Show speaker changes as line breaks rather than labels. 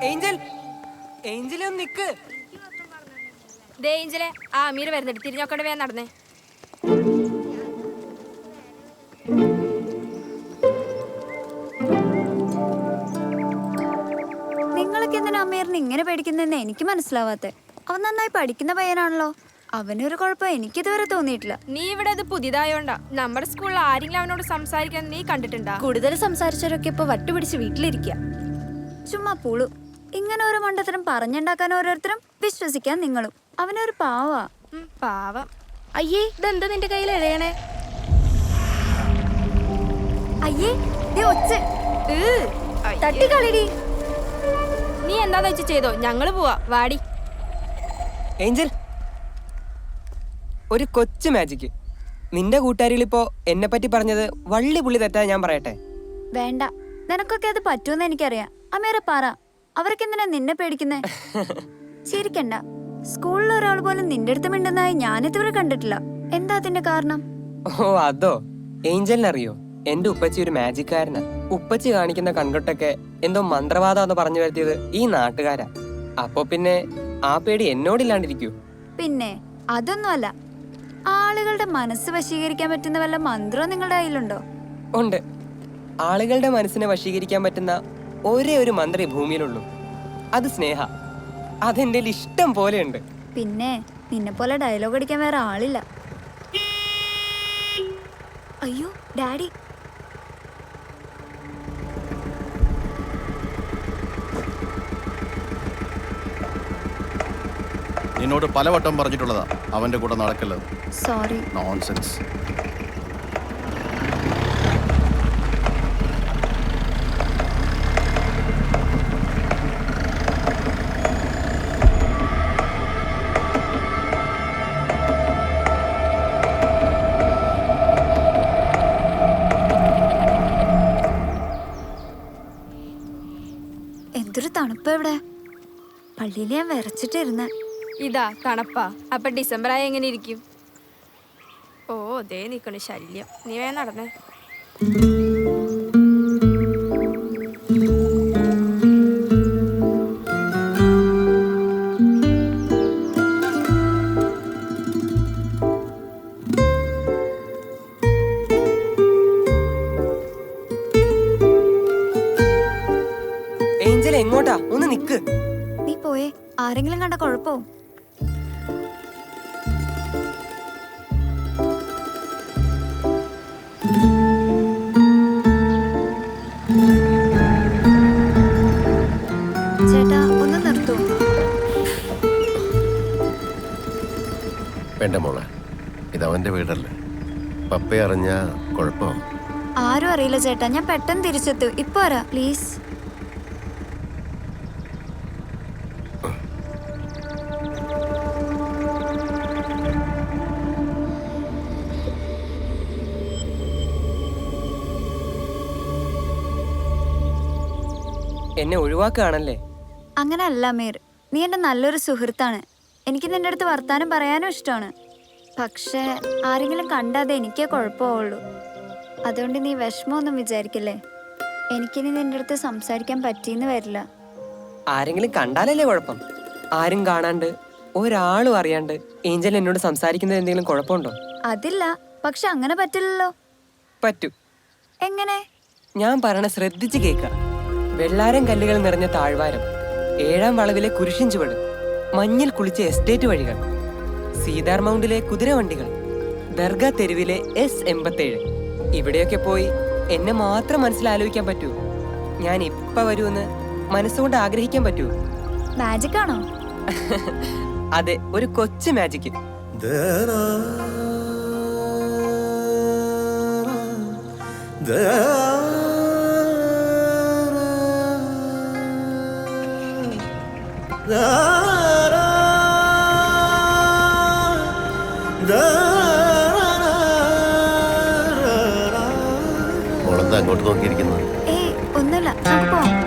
Angel, Angel ഒന്ന് നിക്ക്.
ദേ ഏഞ്ചലെ, ആ അമീർ വരുന്നുണ്ട്. തിരിഞ്ഞോക്കണ്ട, വേഗം നടന്നേ.
നിങ്ങളൊക്കെ എന്തിനാ അമീറിന് ഇങ്ങനെ പേടിക്കുന്നതെന്ന് എനിക്ക് മനസ്സിലാവാത്തെ. അവൻ നന്നായി പഠിക്കുന്ന പയ്യനാണല്ലോ. അവനൊരു കുഴപ്പം എനിക്കിതുവരെ തോന്നിയിട്ടില്ല.
നീ ഇവിടെ ഇത് പുതിയതായോണ്ടാ. നമ്മുടെ സ്കൂളിൽ ആരെങ്കിലും അവനോട് സംസാരിക്കാൻ നീ കണ്ടിട്ടുണ്ടാ?
കൂടുതൽ സംസാരിച്ചവരൊക്കെ ഇപ്പൊ വട്ടുപിടിച്ച് വീട്ടിലിരിക്കുക. ചുമ്മാ പുളു. ഇങ്ങനെ ഓരോ മണ്ടത്തരം പറഞ്ഞുണ്ടാക്കാൻ ഓരോരുത്തരും വിശ്വസിക്കാൻ നിങ്ങളും. അവനൊരു പാവാ.
പാവം.
അയ്യേ, ഇതെന്താ നിന്റെ കയ്യിൽ എഴയണേ? അയ്യേ, ഒച്ച തട്ടിക്കളിടി.
നീ എന്താന്ന് വെച്ച് ചെയ്തോ, ഞങ്ങള് പോവാ. വാടി.
ഏഞ്ചൽ, ഒരു കൊച്ചു മാജിക്ക്. നിന്റെ കൂട്ടുകാരികളിപ്പോ എന്നെ പറ്റി പറഞ്ഞത് വള്ളി പുള്ളി തെറ്റാ ഞാൻ പറയട്ടെ?
വേണ്ട, നിനക്കൊക്കെ അത് പറ്റൂന്ന് എനിക്കറിയാം. അമീറ പറ, അവർക്ക് എന്തിനാ നിന്നെ പേടിക്കുന്നേ? ചിരിക്കണ്ട. സ്കൂളിൽ ഒരാൾ പോലും നിന്റെ അടുത്ത് മിണ്ടുന്നതായി ഞാനിതുവരെ കണ്ടിട്ടില്ല. എന്താ അതിന്റെ കാരണം?
ഓ അതോ, ഏഞ്ചലിനറിയോ, എന്റെ ഉപ്പച്ചി ഒരു മാജിക്കാരനാ. ഉപ്പച്ചി കാണിക്കുന്ന കൺകൊട്ടൊക്കെ എന്തോ മന്ത്രവാദം എന്ന് പറഞ്ഞു വരുത്തിയത് ഈ നാട്ടുകാരാ. അപ്പൊ പിന്നെ ആ പേടി എന്നോടില്ലാണ്ടിരിക്കൂ?
പിന്നെ അതൊന്നുമല്ല. ആളുകളുടെ മനസ്സ് വശീകരിക്കാൻ പറ്റുന്ന വല്ല മന്ത്രവും നിങ്ങളുടെ കയ്യിലുണ്ടോ?
ഉണ്ട്. ആളുകളുടെ മനസ്സിനെ വശീകരിക്കാൻ പറ്റുന്ന ഒരേ ഒരു മന്ത്രി ഭൂമിയിലുള്ളൂ. അത് സ്നേഹ. അതെന്റെ ഇഷ്ടം പോലെ ഉണ്ട്.
പിന്നെ നിന്നെ പോലെ ഡയലോഗ് അടിക്കാൻ വേറെ ആളില്ല. അയ്യോ ഡാഡി.
നിന്നോട് പലവട്ടം പറഞ്ഞിട്ടുള്ളതാ അവന്റെ കൂടെ നടക്കല്ലത്.
സോറി.
നോൺസെൻസ്.
എന്തൊരു തണുപ്പ് ഇവിടെ. പള്ളിയിൽ ഞാൻ വിറച്ചിട്ടിരുന്ന.
ഇതാ തണുപ്പാ. അപ്പൊ ഡിസംബർ ആയി എങ്ങനെ ഇരിക്കും? ഓ ദേ നിക്കണ ശല്യം. നീ വേഗം നടന്നേ.
ഏഞ്ചൽ എങ്ങോട്ടാ? ഒന്ന് നിക്ക്.
നീ പോയേ, ആരെങ്കിലും കണ്ട കുഴപ്പവും. ചേട്ടാ ഒന്ന് നിർത്തൂ.
വേണ്ട മോളെ, ഇതവന്റെ വീടല്ലേ. പപ്പയെ അറിഞ്ഞ കുഴപ്പം.
ആരും അറിയില്ല ചേട്ടാ. ഞാൻ പെട്ടെന്ന് തിരിച്ചെത്തു. ഇപ്പൊ വരാ പ്ലീസ്.
എന്നെ ഒഴിവാക്കുകയാണല്ലേ?
അങ്ങനെ അല്ല മീർ. നീ എൻ്റെ നല്ലൊരു സുഹൃത്താണ്. എനിക്ക് നിന്റെ അടുത്ത് വർത്താനം പറയാനും ഇഷ്ടമാണ്. പക്ഷേ ആരെങ്കിലും കണ്ടാതെ എനിക്കേ കുഴപ്പമുള്ളൂ. അതുകൊണ്ട് നീ വിഷമമൊന്നും വിചാരിക്കില്ലേ. എനിക്കിനി നിന്റെ അടുത്ത് സംസാരിക്കാൻ പറ്റിയെന്ന് വരില്ല.
ആരെങ്കിലും കണ്ടാലല്ലേ കുഴപ്പം? ആരും കാണാണ്ട് ഒരാളും അറിയാണ്ട് ഏഞ്ചൽ എന്നോട് സംസാരിക്കുന്നത് എന്തെങ്കിലും കുഴപ്പമുണ്ടോ?
അതില്ല, പക്ഷെ അങ്ങനെ പറ്റില്ലല്ലോ.
പറ്റും.
എങ്ങനെ?
ഞാൻ പറയണ ശ്രദ്ധിച്ച് കേൾക്ക. വെള്ളാരം കല്ലുകൾ നിറഞ്ഞ താഴ്വാരം, 7ാം വളവിലെ കുരിശിൻ ചുവട്, മഞ്ഞിൽ കുളിച്ച എസ്റ്റേറ്റ് വഴികൾ, സീതാർ മൗണ്ടിലെ കുതിരവണ്ടികൾ, ദർഗ തെരുവിലെ S87. ഇവിടെയൊക്കെ പോയി എന്നെ മാത്രം മനസ്സിലാലോചിക്കാൻ പറ്റൂ. ഞാൻ ഇപ്പ വരുമെന്ന് മനസ്സുകൊണ്ട് ആഗ്രഹിക്കാൻ പറ്റൂ.
മാജിക് ആണോ?
അതെ, ഒരു കൊച്ചു മാജിക്ക്.
മോളെന്താ അങ്ങോട്ട് നോക്കിയിരിക്കുന്നത്?
ഏയ് ഒന്നുമില്ല, നമുക്ക് പോവാം.